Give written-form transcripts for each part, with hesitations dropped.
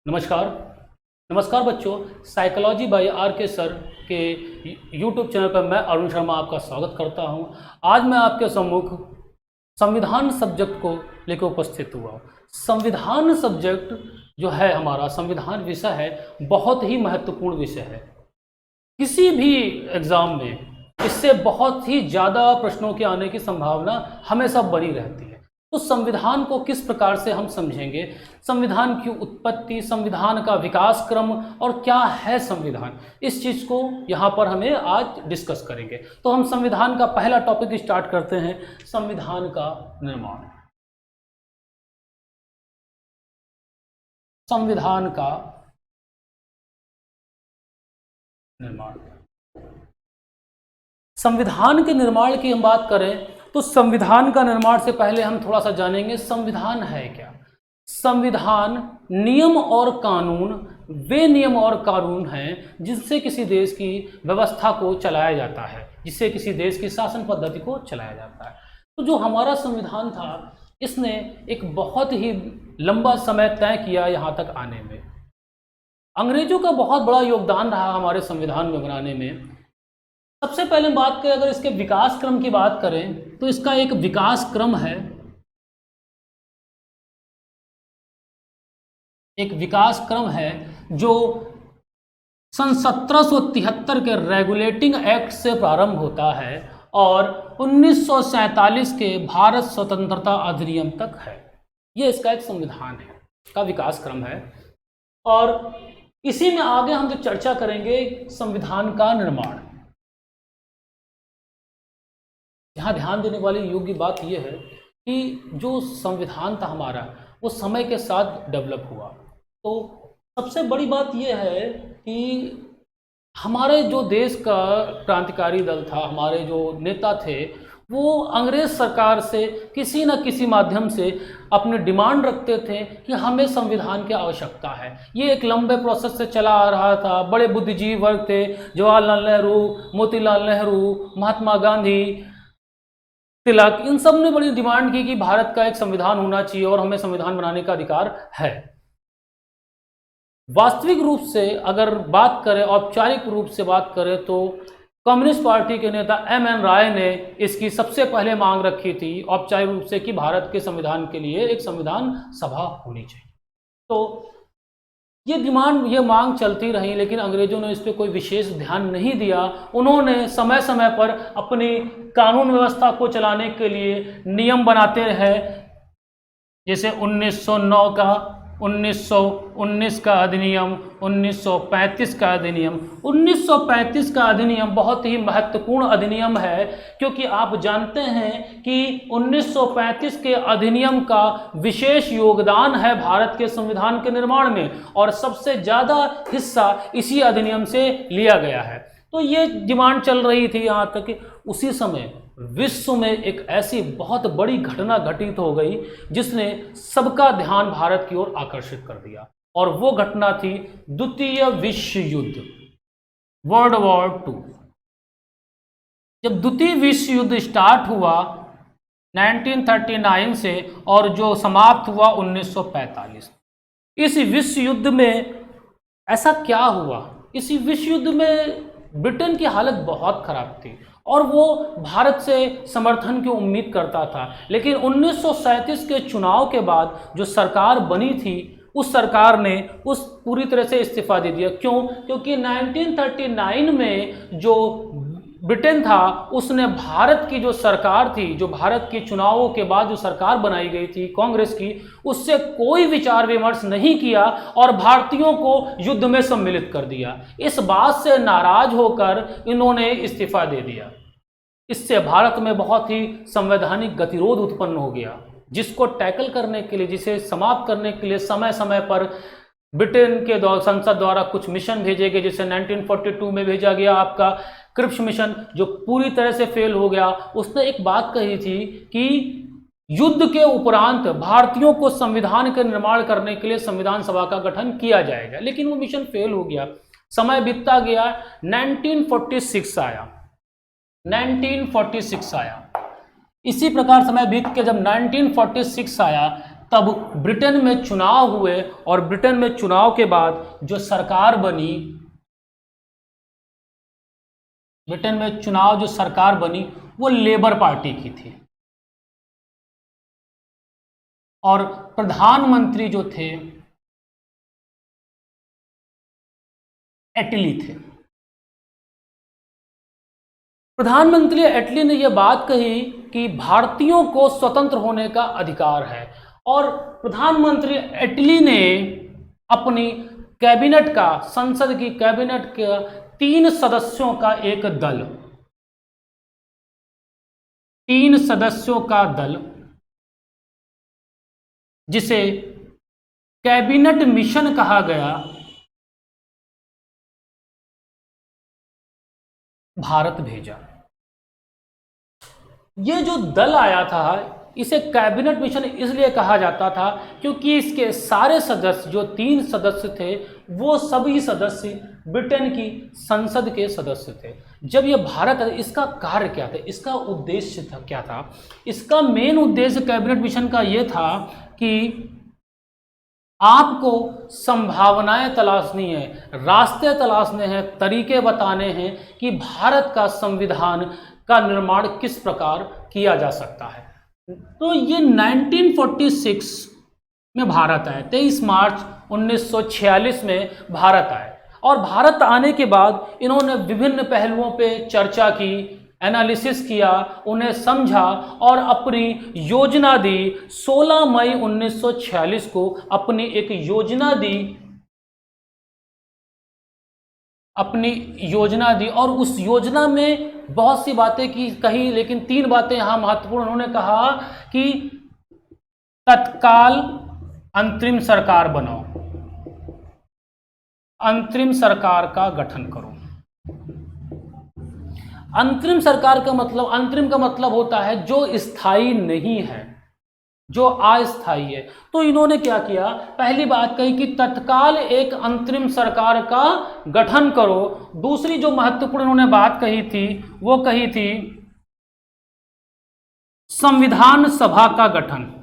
नमस्कार। नमस्कार बच्चों, साइकोलॉजी बाय आर के सर के यूट्यूब चैनल पर मैं अरुण शर्मा आपका स्वागत करता हूं। आज मैं आपके सम्मुख संविधान सब्जेक्ट को लेकर उपस्थित हुआ हूं। संविधान सब्जेक्ट जो है हमारा संविधान विषय है, बहुत ही महत्वपूर्ण विषय है। किसी भी एग्ज़ाम में इससे बहुत ही ज़्यादा प्रश्नों के आने की संभावना हमेशा बनी रहती है। तो संविधान को किस प्रकार से हम समझेंगे, संविधान की उत्पत्ति, संविधान का विकास क्रम और क्या है संविधान, इस चीज़ को यहाँ पर हमें आज डिस्कस करेंगे। तो हम संविधान का पहला टॉपिक स्टार्ट करते हैं, संविधान का निर्माण। संविधान का निर्माण, संविधान के निर्माण की हम बात करें तो संविधान का निर्माण से पहले हम थोड़ा सा जानेंगे संविधान है क्या। संविधान नियम और कानून, वे नियम और कानून हैं जिनसे किसी देश की व्यवस्था को चलाया जाता है, जिससे किसी देश की शासन पद्धति को चलाया जाता है। तो जो हमारा संविधान था, इसने एक बहुत ही लंबा समय तय किया यहाँ तक आने में। अंग्रेजों का बहुत बड़ा योगदान रहा हमारे संविधान में बनाने में। सबसे पहले बात करें, अगर इसके विकास क्रम की बात करें तो इसका एक विकास क्रम है, एक विकास क्रम है जो सन 1773 के रेगुलेटिंग एक्ट से प्रारंभ होता है और 1947 के भारत स्वतंत्रता अधिनियम तक है। ये इसका एक संविधान है, का विकास क्रम है। और इसी में आगे हम जो चर्चा करेंगे संविधान का निर्माण। यहाँ ध्यान देने वाली योग्य बात यह है कि जो संविधान था हमारा, वो समय के साथ डेवलप हुआ। तो सबसे बड़ी बात यह है कि हमारे जो देश का क्रांतिकारी दल था, हमारे जो नेता थे, वो अंग्रेज सरकार से किसी न किसी माध्यम से अपने डिमांड रखते थे कि हमें संविधान की आवश्यकता है। ये एक लंबे प्रोसेस से चला आ रहा था। बड़े बुद्धिजीवी वर्ग थे, जवाहरलाल नेहरू, मोतीलाल नेहरू, महात्मा गांधी, तिलक, इन सब ने बड़ी डिमांड की कि भारत का एक संविधान होना चाहिए और हमें संविधान बनाने का अधिकार है। वास्तविक रूप से अगर बात करें, औपचारिक रूप से बात करें, तो कम्युनिस्ट पार्टी के नेता एम.एन. राय ने इसकी सबसे पहले मांग रखी थी औपचारिक रूप से कि भारत के संविधान के लिए एक संविधान सभा होनी चाहिए। तो ये डिमांड, ये मांग चलती रही, लेकिन अंग्रेजों ने इस पर कोई विशेष ध्यान नहीं दिया। उन्होंने समय समय पर अपनी कानून व्यवस्था को चलाने के लिए नियम बनाते रहे, जैसे 1909 का, 1919 का अधिनियम, 1935 का अधिनियम। 1935 का अधिनियम बहुत ही महत्वपूर्ण अधिनियम है, क्योंकि आप जानते हैं कि 1935 के अधिनियम का विशेष योगदान है भारत के संविधान के निर्माण में, और सबसे ज़्यादा हिस्सा इसी अधिनियम से लिया गया है। तो ये डिमांड चल रही थी यहाँ तक कि उसी समय विश्व में एक ऐसी बहुत बड़ी घटना घटित हो गई जिसने सबका ध्यान भारत की ओर आकर्षित कर दिया, और वो घटना थी द्वितीय विश्व युद्ध, वर्ल्ड वॉर 2। जब द्वितीय विश्व युद्ध स्टार्ट हुआ 1939 से और जो समाप्त हुआ 1945, इस विश्व युद्ध में ऐसा क्या हुआ? इस विश्व युद्ध में ब्रिटेन की हालत बहुत खराब थी और वो भारत से समर्थन की उम्मीद करता था, लेकिन 1937 के चुनाव के बाद जो सरकार बनी थी, उस सरकार ने उस पूरी तरह से इस्तीफा दे दिया। क्यों? क्योंकि 1939 में जो ब्रिटेन था, उसने भारत की जो सरकार थी, जो भारत के चुनावों के बाद जो सरकार बनाई गई थी कांग्रेस की, उससे कोई विचार विमर्श नहीं किया और भारतीयों को युद्ध में सम्मिलित कर दिया। इस बात से नाराज होकर इन्होंने इस्तीफा दे दिया। इससे भारत में बहुत ही संवैधानिक गतिरोध उत्पन्न हो गया, जिसको टैकल करने के लिए, जिसे समाप्त करने के लिए समय समय पर ब्रिटेन के संसद द्वारा कुछ मिशन भेजे गए। जैसे 1942 में भेजा गया आपका क्रिप्स मिशन, जो पूरी तरह से फेल हो गया। उसने एक बात कही थी कि युद्ध के उपरांत भारतीयों को संविधान के निर्माण करने के लिए संविधान सभा का गठन किया जाएगा, लेकिन वो मिशन फेल हो गया। समय बीतता गया, 1946 आया, 1946 आया। इसी प्रकार समय बीत के जब 1946 आया तब ब्रिटेन में चुनाव हुए और ब्रिटेन में चुनाव के बाद जो सरकार बनी, ब्रिटेन में चुनाव जो सरकार बनी वो लेबर पार्टी की थी और प्रधानमंत्री जो थे एटली थे। प्रधानमंत्री एटली ने यह बात कही कि भारतीयों को स्वतंत्र होने का अधिकार है और प्रधानमंत्री एटली ने अपनी कैबिनेट का, संसद की कैबिनेट के 3 सदस्यों का एक दल, 3 सदस्यों का दल जिसे कैबिनेट मिशन कहा गया, भारत भेजा। ये जो दल आया था इसे कैबिनेट मिशन इसलिए कहा जाता था क्योंकि इसके सारे सदस्य, जो 3 सदस्य थे, वो सभी सदस्य ब्रिटेन की संसद के सदस्य थे। जब ये भारत, इसका कार्य क्या था, इसका उद्देश्य था क्या था? इसका मेन उद्देश्य कैबिनेट मिशन का ये था कि आपको संभावनाएं तलाशनी है, रास्ते तलाशने हैं, तरीके बताने हैं कि भारत का संविधान का निर्माण किस प्रकार किया जा सकता है। तो ये 1946 में भारत आए, 23 मार्च 1946 में भारत आए और भारत आने के बाद इन्होंने विभिन्न पहलुओं पे चर्चा की, एनालिसिस किया, उन्हें समझा और अपनी योजना दी। 16 मई 1946 को अपनी एक योजना दी, और उस योजना में बहुत सी बातें कही, लेकिन 3 बातें यहां महत्वपूर्ण। उन्होंने कहा कि तत्काल अंतरिम सरकार बनाओ, अंतरिम सरकार का गठन करो। अंतरिम सरकार का मतलब, अंतरिम का मतलब होता है जो स्थायी नहीं है, जो अस्थायी है। तो इन्होंने क्या किया, पहली बात कही कि तत्काल एक अंतरिम सरकार का गठन करो। दूसरी जो महत्वपूर्ण उन्होंने बात कही थी वो कही थी संविधान सभा का गठन।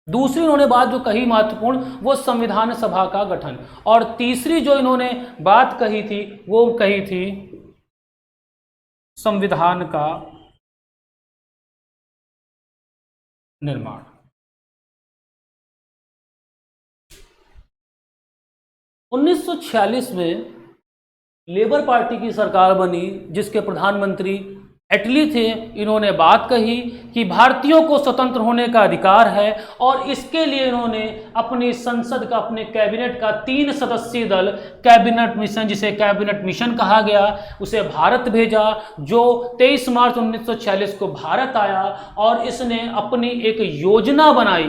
दूसरी उन्होंने बात जो कही महत्वपूर्ण, वो संविधान सभा का गठन। और तीसरी जो इन्होंने बात कही थी वो कही थी संविधान का निर्माण। 1946 में लेबर पार्टी की सरकार बनी जिसके प्रधानमंत्री एटली थे। इन्होंने बात कही कि भारतीयों को स्वतंत्र होने का अधिकार है और इसके लिए इन्होंने अपनी संसद का, अपने कैबिनेट का 3 सदस्यीय दल, कैबिनेट मिशन, जिसे कैबिनेट मिशन कहा गया, उसे भारत भेजा, जो 23 मार्च 1946 को भारत आया और इसने अपनी एक योजना बनाई,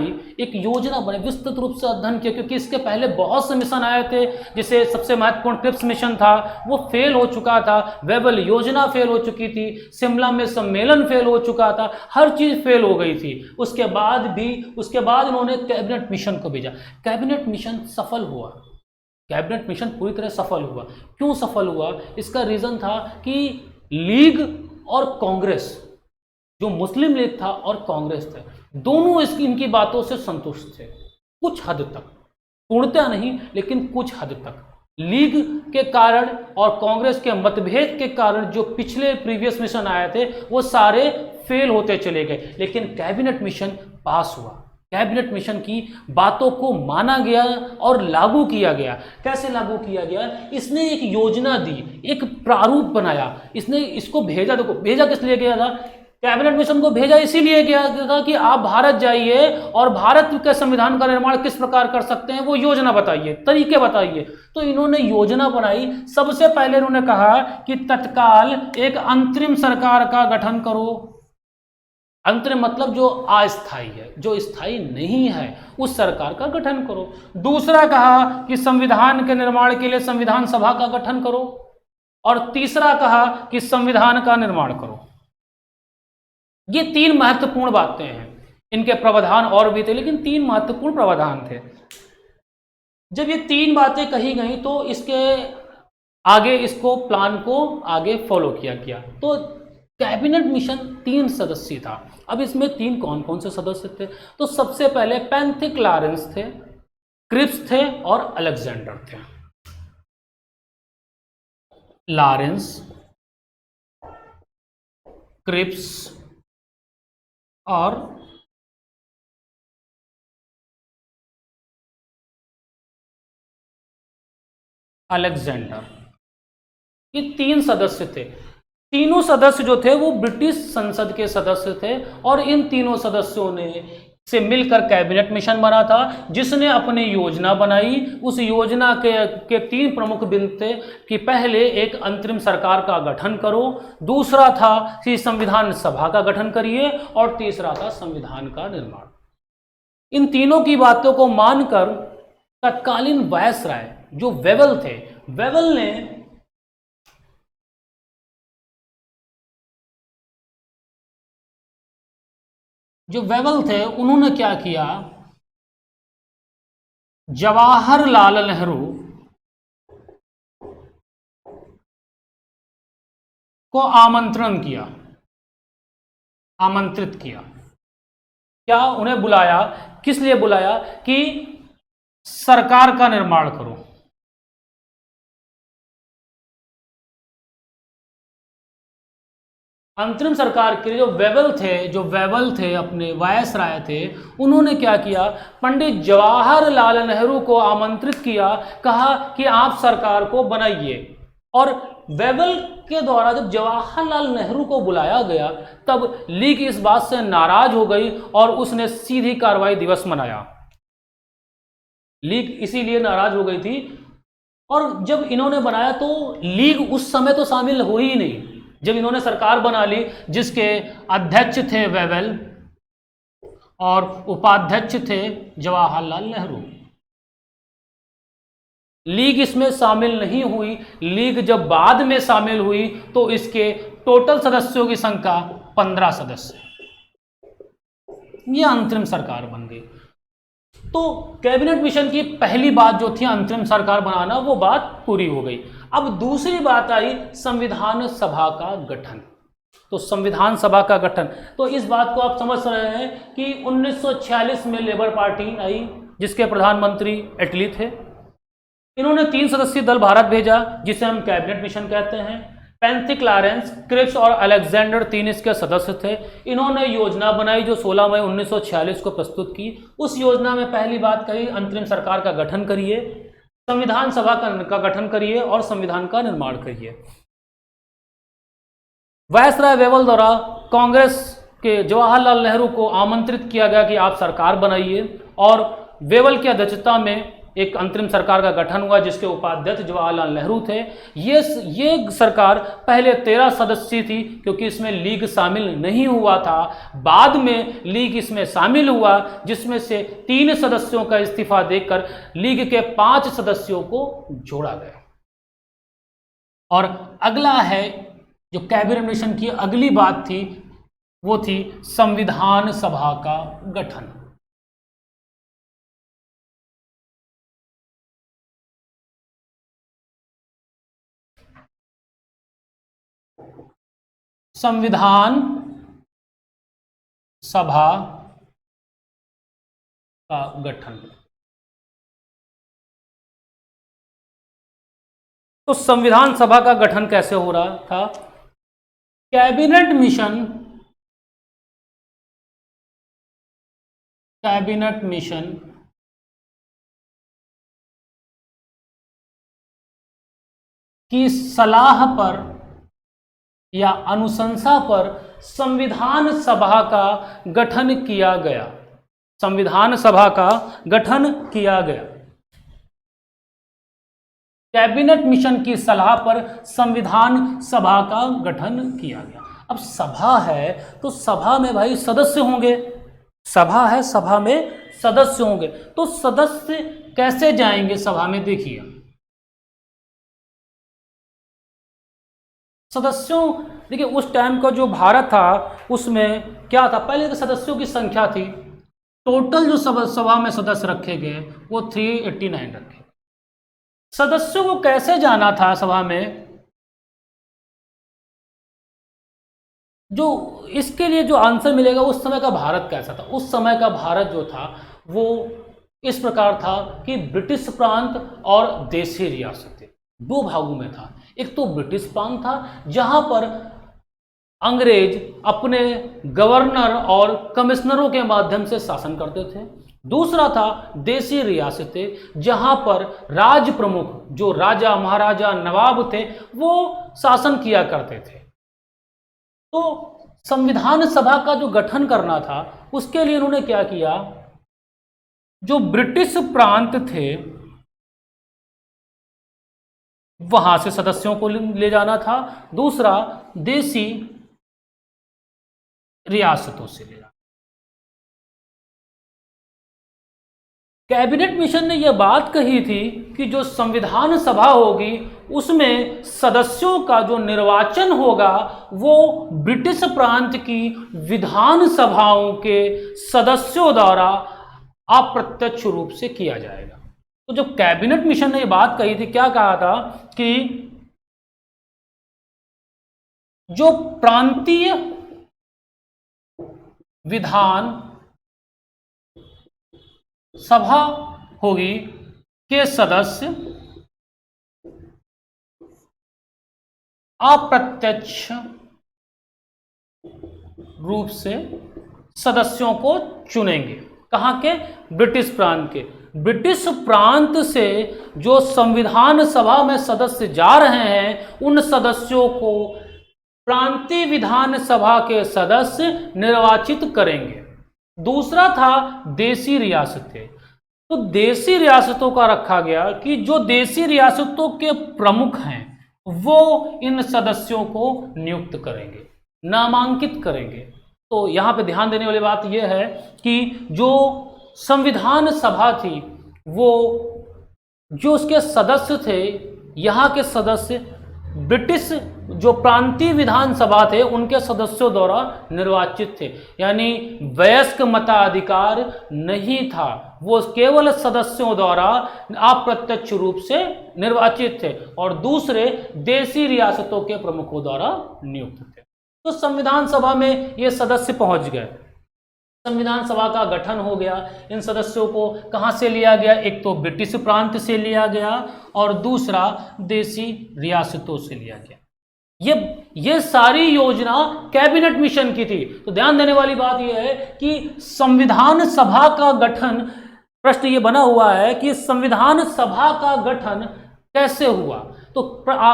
विस्तृत रूप से अध्ययन किया, क्योंकि इसके पहले बहुत से मिशन आए थे। जिसे सबसे महत्वपूर्ण क्रिप्स मिशन था वो फेल हो चुका था, वेबल योजना फेल हो चुकी थी, शिमला में सम्मेलन फेल हो चुका था, हर चीज फेल हो गई थी। उसके बाद उन्होंने कैबिनेट मिशन को भेजा। कैबिनेट मिशन सफल हुआ, कैबिनेट मिशन पूरी तरह सफल हुआ। क्यों सफल हुआ? इसका रीजन था कि लीग और कांग्रेस, जो मुस्लिम लीग था और कांग्रेस थे, दोनों इनकी बातों से संतुष्ट थे कुछ हद तक, पूर्णतः नहीं लेकिन कुछ हद तक। लीग के कारण और कांग्रेस के मतभेद के कारण जो पिछले प्रीवियस मिशन आए थे वो सारे फेल होते चले गए, लेकिन कैबिनेट मिशन पास हुआ। कैबिनेट मिशन की बातों को माना गया और लागू किया गया। कैसे लागू किया गया? इसने एक योजना दी, एक प्रारूप बनाया, इसने इसको भेजा। देखो भेजा किस लिए गया था? कैबिनेट मिशन को भेजा इसीलिए गया था कि आप भारत जाइए और भारत के संविधान का निर्माण किस प्रकार कर सकते हैं वो योजना बताइए, तरीके बताइए। तो इन्होंने योजना बनाई। सबसे पहले इन्होंने कहा कि तत्काल एक अंतरिम सरकार का गठन करो। अंतरिम मतलब जो अस्थायी है, जो स्थायी नहीं है, उस सरकार का गठन करो। दूसरा कहा कि संविधान के निर्माण के लिए संविधान सभा का गठन करो। और तीसरा कहा कि संविधान का निर्माण करो। ये 3 महत्वपूर्ण बातें हैं। इनके प्रावधान और भी थे लेकिन 3 महत्वपूर्ण प्रावधान थे। जब ये 3 बातें कही गई तो इसके आगे इसको प्लान को आगे फॉलो किया गया। तो कैबिनेट मिशन 3 सदस्यीय था। अब इसमें 3 कौन कौन से सदस्य थे? तो सबसे पहले पैंथिक लॉरेंस थे, क्रिप्स थे और अलेक्जेंडर थे। लॉरेंस, क्रिप्स और अलेक्जेंडर, ये 3 सदस्य थे। तीनों सदस्य जो थे वो ब्रिटिश संसद के सदस्य थे और इन तीनों सदस्यों ने से मिलकर कैबिनेट मिशन बना था, जिसने अपनी योजना बनाई। उस योजना के 3 प्रमुख बिंदु थे कि पहले एक अंतरिम सरकार का गठन करो, दूसरा था कि संविधान सभा का गठन करिए और तीसरा था संविधान का निर्माण। इन तीनों की बातों को मानकर तत्कालीन वायसराय जो वेवल थे, वेवल ने उन्होंने क्या किया, जवाहरलाल नेहरू को आमंत्रित किया। क्या उन्हें बुलाया? किस लिए बुलाया? कि सरकार का निर्माण करो। अंतरिम सरकार के जो वेवल थे अपने वायसराय थे, उन्होंने क्या किया, पंडित जवाहरलाल नेहरू को आमंत्रित किया, कहा कि आप सरकार को बनाइए। और वेवल के द्वारा जब जवाहरलाल नेहरू को बुलाया गया, तब लीग इस बात से नाराज हो गई और उसने सीधी कार्रवाई दिवस मनाया। लीग इसीलिए नाराज हो गई थी। और जब इन्होंने बनाया तो लीग उस समय तो शामिल हो ही नहीं। जब इन्होंने सरकार बना ली, जिसके अध्यक्ष थे वेवल और उपाध्यक्ष थे जवाहरलाल नेहरू, लीग इसमें शामिल नहीं हुई। लीग जब बाद में शामिल हुई तो इसके टोटल सदस्यों की संख्या 15 सदस्य, यह अंतरिम सरकार बन गई। तो कैबिनेट मिशन की पहली बात जो थी अंतरिम सरकार बनाना, वो बात पूरी हो गई। अब दूसरी बात आई संविधान सभा का गठन। तो संविधान सभा का गठन, तो इस बात को आप समझ रहे हैं कि 1946 में लेबर पार्टी आई, जिसके प्रधानमंत्री एटली थे। इन्होंने 3 सदस्यीय दल भारत भेजा, जिसे हम कैबिनेट मिशन कहते हैं। पैंथिक लॉरेंस, क्रिप्स और अलेक्जेंडर 3 इसके सदस्य थे। इन्होंने योजना बनाई जो 16 मई 1946 को प्रस्तुत की। उस योजना में पहली बात कही, अंतरिम सरकार का गठन करिए, संविधान सभा का गठन करिए और संविधान का निर्माण करिए। वायसराय वेवल द्वारा कांग्रेस के जवाहरलाल नेहरू को आमंत्रित किया गया कि आप सरकार बनाइए, और वेवल की अध्यक्षता में एक अंतरिम सरकार का गठन हुआ, जिसके उपाध्यक्ष जवाहरलाल नेहरू थे। ये सरकार पहले 13 सदस्यीय थी, क्योंकि इसमें लीग शामिल नहीं हुआ था। बाद में लीग इसमें शामिल हुआ, जिसमें से 3 सदस्यों का इस्तीफा देकर लीग के 5 सदस्यों को जोड़ा गया। और अगला है जो कैबिनेट मिशन की अगली बात थी, वो थी संविधान सभा का गठन। संविधान सभा का गठन। तो संविधान सभा का गठन कैसे हो रहा था? कैबिनेट मिशन की सलाह पर या अनुशंसा पर संविधान सभा का गठन किया गया। संविधान सभा का गठन किया गया। कैबिनेट मिशन की सलाह पर संविधान सभा का गठन किया गया। अब सभा है तो सभा में भाई सदस्य होंगे, सभा है, सभा में सदस्य होंगे। तो सदस्य कैसे जाएंगे सभा में? देखिए, सदस्यों, देखिए उस टाइम का जो भारत था उसमें क्या था, पहले के सदस्यों की संख्या थी, टोटल जो सभा में सदस्य रखे गए वो 389 रखे। सदस्यों को कैसे जाना था सभा में? जो इसके लिए जो आंसर मिलेगा, उस समय का भारत कैसा था? उस समय का भारत जो था वो इस प्रकार था कि ब्रिटिश प्रांत और देशी रियासतें दो भागों में था। एक तो ब्रिटिश प्रांत था जहां पर अंग्रेज अपने गवर्नर और कमिश्नरों के माध्यम से शासन करते थे। दूसरा था देशी रियासतें जहां पर राज प्रमुख जो राजा महाराजा नवाब थे वो शासन किया करते थे। तो संविधान सभा का जो गठन करना था उसके लिए उन्होंने क्या किया, जो ब्रिटिश प्रांत थे वहां से सदस्यों को ले जाना था, दूसरा देशी रियासतों से ले जाना। कैबिनेट मिशन ने यह बात कही थी कि जो संविधान सभा होगी उसमें सदस्यों का जो निर्वाचन होगा वो ब्रिटिश प्रांत की विधान सभाओं के सदस्यों द्वारा अप्रत्यक्ष रूप से किया जाएगा। तो जब कैबिनेट मिशन ने यह बात कही थी, क्या कहा था कि जो प्रांतीय विधान सभा होगी के सदस्य अप्रत्यक्ष रूप से सदस्यों को चुनेंगे। कहां के? ब्रिटिश प्रांत के। ब्रिटिश प्रांत से जो संविधान सभा में सदस्य जा रहे हैं उन सदस्यों को प्रांतीय विधान सभा के सदस्य निर्वाचित करेंगे। दूसरा था देशी रियासतें। तो देशी रियासतों का रखा गया कि जो देशी रियासतों के प्रमुख हैं वो इन सदस्यों को नियुक्त करेंगे, नामांकित करेंगे। तो यहां पे ध्यान देने वाली बात यह है कि जो संविधान सभा थी वो जो उसके सदस्य थे, यहाँ के सदस्य ब्रिटिश जो प्रांतीय विधानसभा थे उनके सदस्यों द्वारा निर्वाचित थे, यानी वयस्क मताधिकार नहीं था, वो केवल सदस्यों द्वारा अप्रत्यक्ष रूप से निर्वाचित थे और दूसरे देशी रियासतों के प्रमुखों द्वारा नियुक्त थे। तो संविधान सभा में ये सदस्य पहुंच गए, संविधान सभा का गठन हो गया। इन सदस्यों को कहां से लिया गया? एक तो ब्रिटिश प्रांत से लिया गया और दूसरा देशी रियासतों से लिया गया। ये सारी योजना कैबिनेट मिशन की थी। तो ध्यान देने वाली बात यह है कि संविधान सभा का गठन, प्रश्न ये बना हुआ है कि संविधान सभा का गठन कैसे हुआ? तो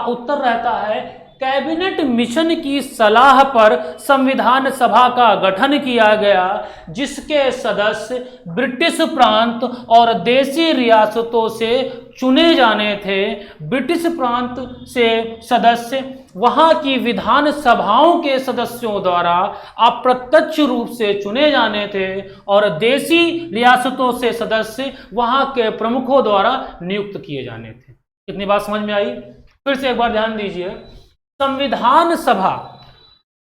उत्तर रहता है कैबिनेट मिशन की सलाह पर संविधान सभा का गठन किया गया, जिसके सदस्य ब्रिटिश प्रांत और देशी रियासतों से चुने जाने थे। ब्रिटिश प्रांत से सदस्य वहां की विधान सभाओं के सदस्यों द्वारा अप्रत्यक्ष रूप से चुने जाने थे और देशी रियासतों से सदस्य वहां के प्रमुखों द्वारा नियुक्त किए जाने थे। कितनी बात समझ में आई? फिर से एक बार ध्यान दीजिए। संविधान सभा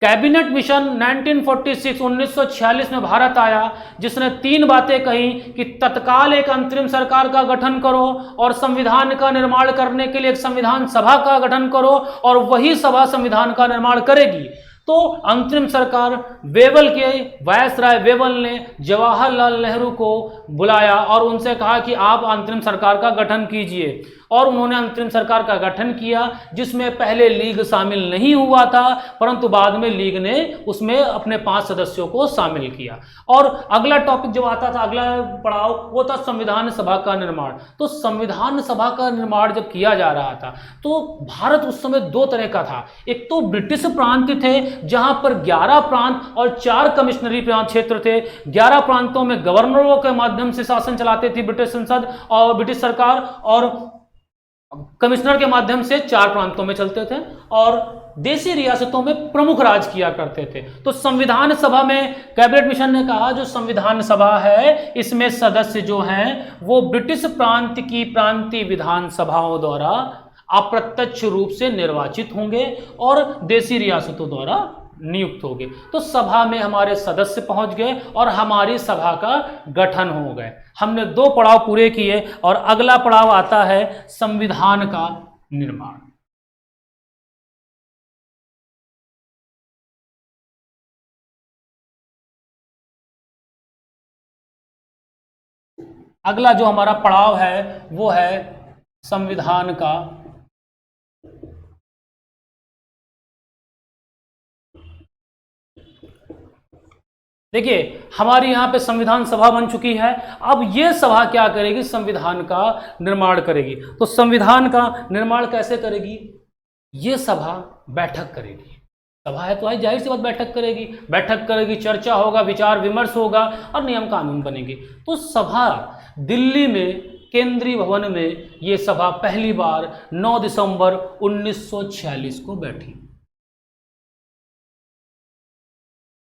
कैबिनेट मिशन 1946 में भारत आया, जिसने 3 बातें कही कि तत्काल एक अंतरिम सरकार का गठन करो और संविधान का निर्माण करने के लिए एक संविधान सभा का गठन करो और वही सभा संविधान का निर्माण करेगी। तो अंतरिम सरकार वेवल के वायसराय वेवल ने जवाहरलाल नेहरू को बुलाया और उनसे कहा कि आप अंतरिम सरकार का गठन कीजिए, और उन्होंने अंतरिम सरकार का गठन किया, जिसमें पहले लीग शामिल नहीं हुआ था, परंतु बाद में लीग ने उसमें अपने 5 सदस्यों को शामिल किया। और अगला टॉपिक जो आता था, अगला पड़ाव, वो था संविधान सभा का निर्माण। तो संविधान सभा का निर्माण जब किया जा रहा था तो भारत उस समय 2 तरह का था। एक तो ब्रिटिश प्रांत थे जहां पर 11 प्रांत और 4 कमिश्नरी प्रांत क्षेत्र थे। 11 प्रांतों में गवर्नरों के माध्यम से शासन चलाती थी ब्रिटिश संसद और ब्रिटिश सरकार, और कमिश्नर के माध्यम से 4 प्रांतों में चलते थे, और देशी रियासतों में प्रमुख राज किया करते थे। तो संविधान सभा में कैबिनेट मिशन ने कहा जो संविधान सभा है इसमें सदस्य जो हैं वो ब्रिटिश प्रांत की प्रांतीय विधान सभाओं द्वारा अप्रत्यक्ष रूप से निर्वाचित होंगे और देशी रियासतों द्वारा नियुक्त हो गए। तो सभा में हमारे सदस्य पहुंच गए और हमारी सभा का गठन हो गए। हमने 2 पड़ाव पूरे किए और अगला पड़ाव आता है संविधान का निर्माण। अगला जो हमारा पड़ाव है वो है संविधान का देखिए हमारी यहाँ पे संविधान सभा बन चुकी है। अब ये सभा क्या करेगी, संविधान का निर्माण करेगी। तो संविधान का निर्माण कैसे करेगी, ये सभा बैठक करेगी। सभा है तो जाहिर सी बात बैठक करेगी, चर्चा होगा, विचार विमर्श होगा और नियम कानून बनेंगे। तो सभा दिल्ली में केंद्रीय भवन में ये सभा पहली बार 9 दिसंबर 1946 को बैठी।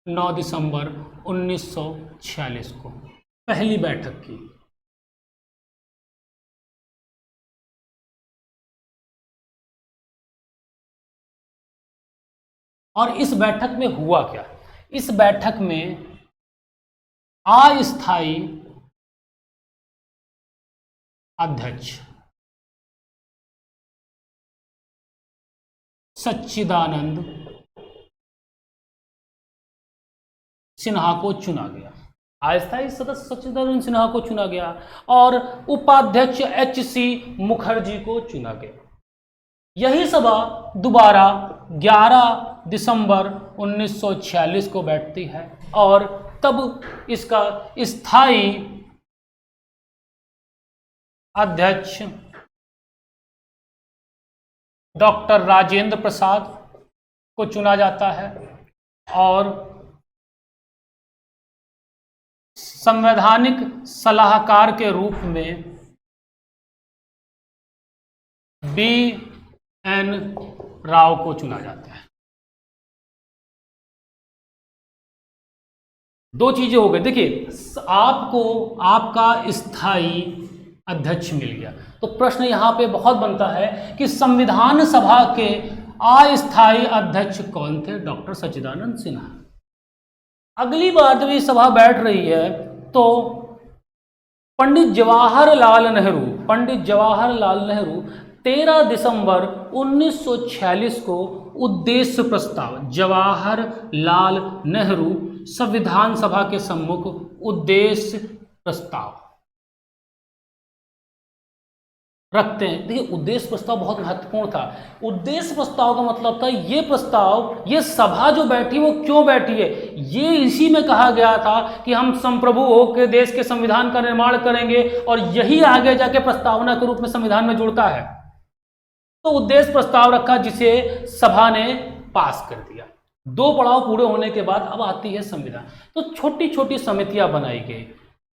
9 दिसंबर 1946 को पहली बैठक की। और इस बैठक में हुआ क्या, इस बैठक में अस्थायी अध्यक्ष सच्चिदानंद सिन्हा को चुना गया। अस्थायी सदस्य सच्चिदानंद सिन्हा को चुना गया और उपाध्यक्ष HC मुखर्जी को चुना गया। यही सभा दोबारा 11 दिसंबर 1946 को बैठती है और तब इसका स्थायी अध्यक्ष डॉक्टर राजेंद्र प्रसाद को चुना जाता है और संवैधानिक सलाहकार के रूप में BN राव को चुना जाता है। दो चीजें हो गई। देखिए आपको आपका स्थायी अध्यक्ष मिल गया, तो प्रश्न यहां पे बहुत बनता है कि संविधान सभा के अस्थायी अध्यक्ष कौन थे, डॉक्टर सच्चिदानंद सिन्हा। अगली बार जब ये सभा बैठ रही है तो पंडित जवाहरलाल नेहरू 13 दिसंबर 1946 को उद्देश्य प्रस्ताव, जवाहरलाल नेहरू संविधान सभा के सम्मुख उद्देश्य प्रस्ताव रखते हैं। देखिए उद्देश्य प्रस्ताव बहुत महत्वपूर्ण था। उद्देश्य प्रस्ताव का मतलब था ये प्रस्ताव, ये सभा जो बैठी वो क्यों बैठी है, ये इसी में कहा गया था कि हम संप्रभु होकर देश के संविधान का निर्माण करेंगे और यही आगे जाके प्रस्तावना के रूप में संविधान में जुड़ता है। तो उद्देश्य प्रस्ताव रखा जिसे सभा ने पास कर दिया। 2 पड़ाव पूरे होने के बाद अब आती है संविधान। तो छोटी छोटी समितियां बनाई गई,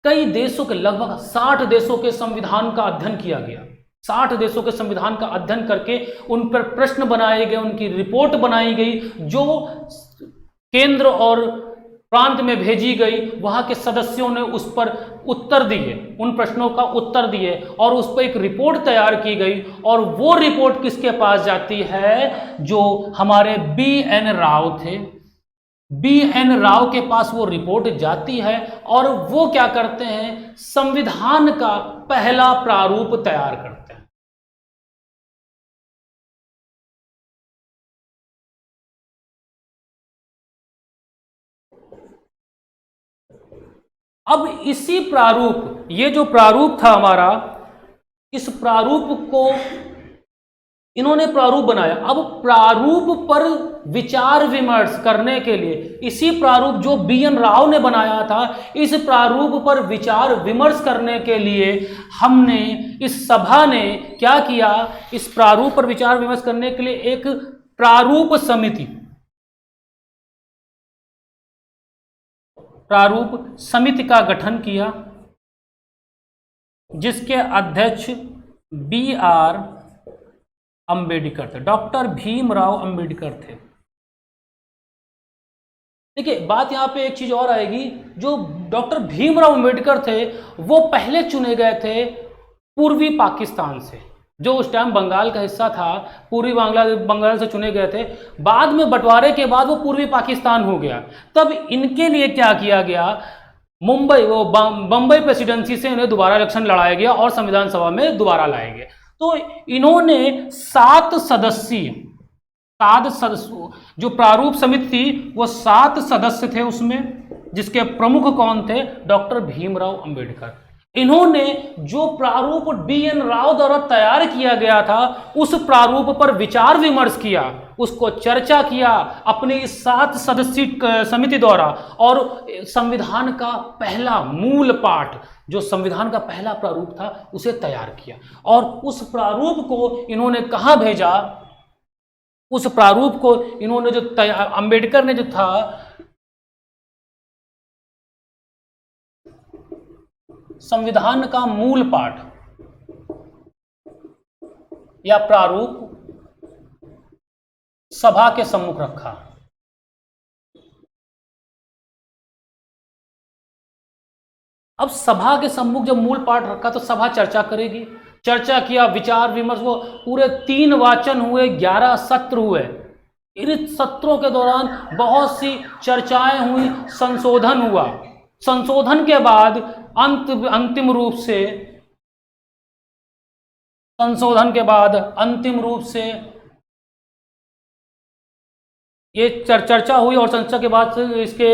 कई देशों के लगभग 60 देशों के संविधान का अध्ययन किया गया। 60 देशों के संविधान का अध्ययन करके उन पर प्रश्न बनाए गए, उनकी रिपोर्ट बनाई गई जो केंद्र और प्रांत में भेजी गई। वहां के सदस्यों ने उस पर उत्तर दिए, उन प्रश्नों का उत्तर दिए और उस पर एक रिपोर्ट तैयार की गई और वो रिपोर्ट किसके पास जाती है, जो हमारे BN राव थे। BN राव के पास वो रिपोर्ट जाती है और वो क्या करते हैं, संविधान का पहला प्रारूप तैयार करते हैं। अब इसी प्रारूप, ये जो प्रारूप था हमारा, इस प्रारूप को इन्होंने प्रारूप बनाया। अब प्रारूप पर विचार विमर्श करने के लिए, इसी प्रारूप जो BN राव ने बनाया था, इस प्रारूप पर विचार विमर्श करने के लिए हमने, इस सभा ने क्या किया, इस प्रारूप पर विचार विमर्श करने के लिए एक प्रारूप समिति का गठन किया जिसके अध्यक्ष BR अंबेडकर थे, डॉक्टर भीमराव अंबेडकर थे। देखिए बात यहां पे एक चीज और आएगी, जो डॉक्टर भीमराव अंबेडकर थे वो पहले चुने गए थे पूर्वी पाकिस्तान से, जो उस टाइम बंगाल का हिस्सा था, पूर्वी बंगाल से चुने गए थे। बाद में बंटवारे के बाद वो पूर्वी पाकिस्तान हो गया। तब इनके लिए क्या किया गया, बम्बई प्रेसिडेंसी से इन्हें दोबारा इलेक्शन लड़ाया गया और संविधान सभा में दोबारा लाए गए। तो इन्होंने 7 सदस्यीय जो प्रारूप समिति थी वो 7 सदस्य थे उसमें, जिसके प्रमुख कौन थे, डॉक्टर भीमराव अंबेडकर। इन्होंने जो प्रारूप DN राव द्वारा तैयार किया गया था उस प्रारूप पर विचार विमर्श किया, उसको चर्चा किया अपनी इस 7 सदस्यीय समिति द्वारा, और संविधान का पहला मूल पाठ जो संविधान का पहला प्रारूप था उसे तैयार किया। और उस प्रारूप को इन्होंने कहाँ भेजा, उस प्रारूप को इन्होंने जो अंबेडकर ने जो था संविधान का मूल पाठ या प्रारूप सभा के सम्मुख रखा। अब सभा के सम्मुख जब मूल पाठ रखा तो सभा चर्चा करेगी, चर्चा किया, विचार विमर्श, वो पूरे 3 वाचन हुए, 11 सत्र हुए। इन सत्रों के दौरान बहुत सी चर्चाएं हुई, संशोधन हुआ। संशोधन के बाद अंतिम रूप से ये चर्चा हुई, और चर्चा के बाद इसके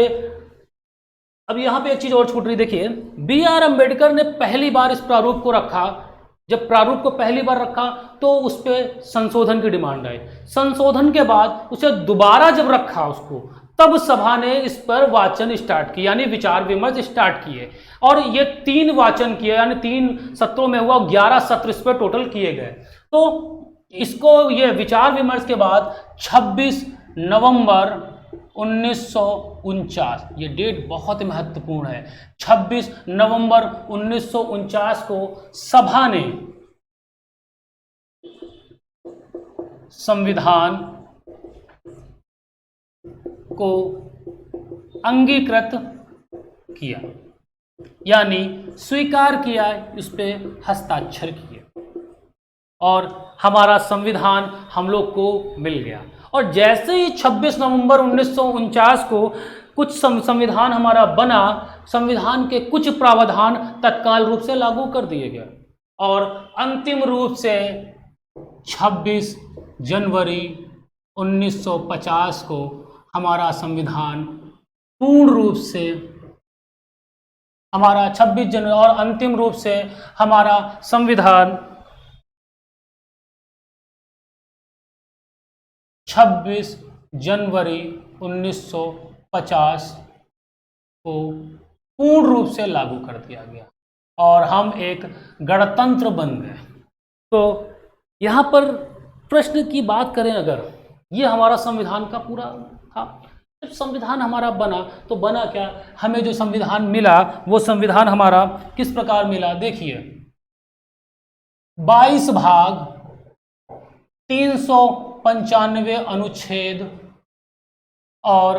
अब यहां पे एक चीज और छूट रही, देखिए BR अम्बेडकर ने पहली बार इस प्रारूप को रखा। जब प्रारूप को पहली बार रखा तो उस पर संशोधन की डिमांड आई। संशोधन के बाद उसे दोबारा जब रखा उसको, तब सभा ने इस पर वाचन स्टार्ट किया, यानी विचार विमर्श स्टार्ट किए, और ये 3 वाचन किए, यानी 3 सत्रों में हुआ, 11 सत्र इस पर टोटल किए गए। तो इसको ये विचार विमर्श के बाद 26 नवंबर 1949, ये डेट बहुत महत्वपूर्ण है, 26 नवंबर 1949 को सभा ने संविधान को अंगीकृत किया, यानी स्वीकार किया, इस पे हस्ताक्षर किए, और हमारा संविधान हम लोग को मिल गया। और जैसे ही 26 नवंबर 1949 को कुछ संविधान हमारा बना, संविधान के कुछ प्रावधान तत्काल रूप से लागू कर दिए गए, और अंतिम रूप से 26 जनवरी 1950 को हमारा संविधान पूर्ण रूप से, हमारा 26 जनवरी, और अंतिम रूप से हमारा संविधान 26 जनवरी 1950 को पूर्ण रूप से लागू कर दिया गया, और हम एक गणतंत्र बन गए। तो यहाँ पर प्रश्न की बात करें, अगर ये हमारा संविधान का पूरा था, जब संविधान हमारा बना तो बना क्या, हमें जो संविधान मिला वो संविधान हमारा किस प्रकार मिला, देखिए 22 भाग, 395 अनुच्छेद और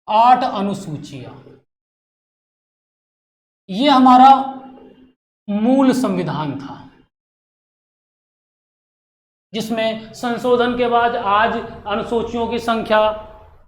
8 अनुसूचियां, ये हमारा मूल संविधान था, जिसमें संशोधन के बाद आज अनुसूचियों की संख्या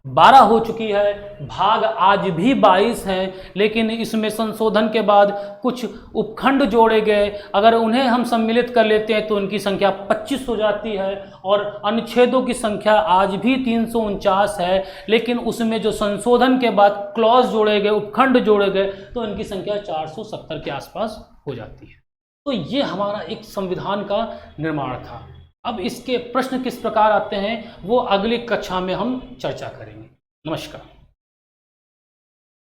12 हो चुकी है, भाग आज भी 22 है, लेकिन इसमें संशोधन के बाद कुछ उपखंड जोड़े गए, अगर उन्हें हम सम्मिलित कर लेते हैं तो उनकी संख्या 25 हो जाती है, और अनुच्छेदों की संख्या आज भी 349 है, लेकिन उसमें जो संशोधन के बाद क्लॉज जोड़े गए, उपखंड जोड़े गए, तो इनकी संख्या 470 के आसपास हो जाती है। तो ये हमारा एक संविधान का निर्माण था। अब इसके प्रश्न किस प्रकार आते हैं वो अगली कक्षा में हम चर्चा करेंगे। नमस्कार।